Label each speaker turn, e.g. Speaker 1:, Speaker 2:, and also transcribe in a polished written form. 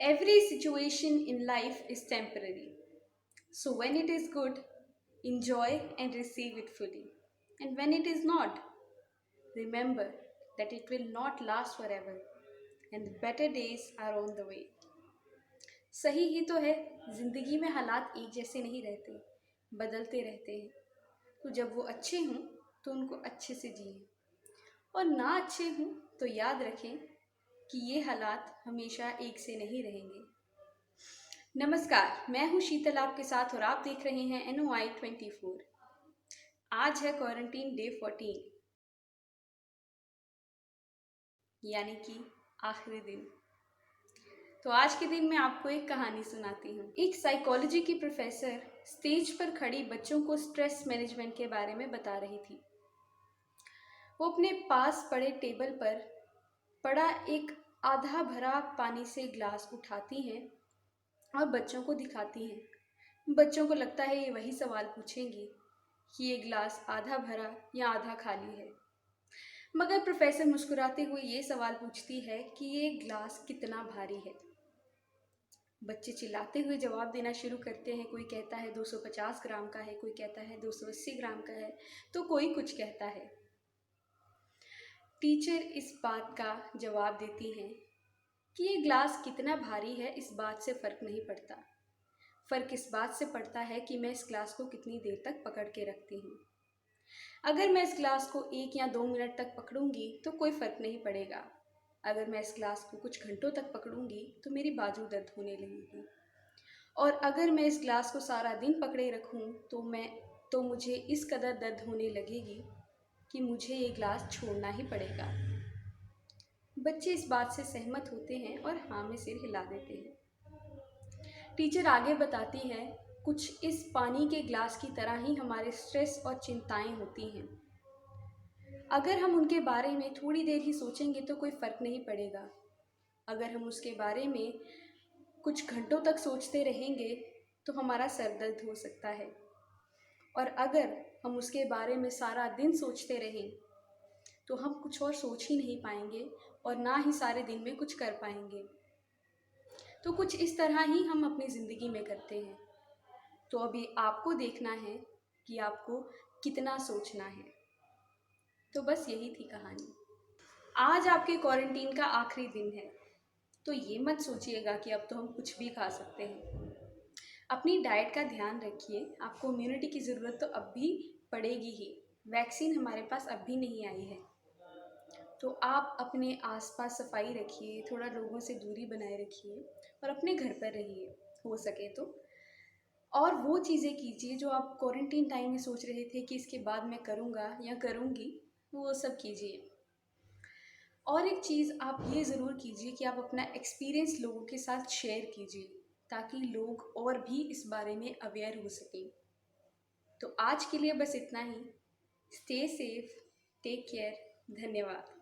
Speaker 1: Every situation in life is temporary. So when it is good, enjoy and receive it fully. And when it is not, remember that it will not last forever and the better days are on the way. सही ही तो है, जिंदगी में हालात एक जैसे नहीं रहते, बदलते रहते हैं। तो जब वो अच्छे हों तो उनको अच्छे से जिए, और ना अच्छे हों तो याद रखें कि ये हालात हमेशा एक से नहीं रहेंगे। नमस्कार, मैं हूँ शीतल आपके साथ और आप देख रहे हैं NOI 24। आज है क्वारंटीन डे 14, यानी कि आखिरी दिन। तो आज के दिन मैं आपको एक कहानी सुनाती हूँ। एक साइकोलॉजी की प्रोफेसर स्टेज पर खड़ी बच्चों को स्ट्रेस मैनेजमेंट के बारे में बता रही थी। वो अपने पास पड़े टेबल पर पड़ा एक आधा भरा पानी से ग्लास उठाती हैं और बच्चों को दिखाती हैं। बच्चों को लगता है ये वही सवाल पूछेंगी कि ये ग्लास आधा भरा या आधा खाली है। मगर प्रोफेसर मुस्कुराते हुए ये सवाल पूछती है कि ये ग्लास कितना भारी है। बच्चे चिल्लाते हुए जवाब देना शुरू करते हैं। कोई कहता है 250 ग्राम का है, कोई कहता है 280 ग्राम का है, तो कोई कुछ कहता है। टीचर इस बात का जवाब देती हैं कि ये ग्लास कितना भारी है इस बात से फ़र्क नहीं पड़ता। फ़र्क इस बात से पड़ता है कि मैं इस ग्लास को कितनी देर तक पकड़ के रखती हूँ। अगर मैं इस ग्लास को 1 या 2 मिनट तक पकड़ूंगी तो कोई फ़र्क नहीं पड़ेगा। अगर मैं इस ग्लास को कुछ घंटों तक पकड़ूंगी तो मेरी बाजू दर्द होने लगेगी। और अगर मैं इस ग्लास को सारा दिन पकड़े रखूं तो मुझे इस कदर दर्द होने लगेगी कि मुझे ये ग्लास छोड़ना ही पड़ेगा। बच्चे इस बात से सहमत होते हैं और हाँ में सिर हिला देते हैं। टीचर आगे बताती है, कुछ इस पानी के ग्लास की तरह ही हमारे स्ट्रेस और चिंताएं होती हैं। अगर हम उनके बारे में थोड़ी देर ही सोचेंगे तो कोई फ़र्क नहीं पड़ेगा। अगर हम उसके बारे में कुछ घंटों तक सोचते रहेंगे तो हमारा सर दर्द हो सकता है। और अगर हम उसके बारे में सारा दिन सोचते रहें तो हम कुछ और सोच ही नहीं पाएंगे और ना ही सारे दिन में कुछ कर पाएंगे। तो कुछ इस तरह ही हम अपनी ज़िंदगी में करते हैं। तो अभी आपको देखना है कि आपको कितना सोचना है। तो बस यही थी कहानी। आज आपके क्वारंटीन का आखिरी दिन है, तो ये मत सोचिएगा कि अब तो हम कुछ भी खा सकते हैं। अपनी डाइट का ध्यान रखिए। आपको इम्यूनिटी की ज़रूरत तो अब भी पड़ेगी ही। वैक्सीन हमारे पास अब भी नहीं आई है। तो आप अपने आसपास सफाई रखिए, थोड़ा लोगों से दूरी बनाए रखिए और अपने घर पर रहिए हो सके तो। और वो चीज़ें कीजिए जो आप क्वारंटीन टाइम में सोच रहे थे कि इसके बाद मैं करूँगा या करूँगी, वो सब कीजिए। और एक चीज़ आप ये ज़रूर कीजिए कि आप अपना एक्सपीरियंस लोगों के साथ शेयर कीजिए ताकि लोग और भी इस बारे में अवेयर हो सकें। तो आज के लिए बस इतना ही। स्टे सेफ, टेक केयर, धन्यवाद।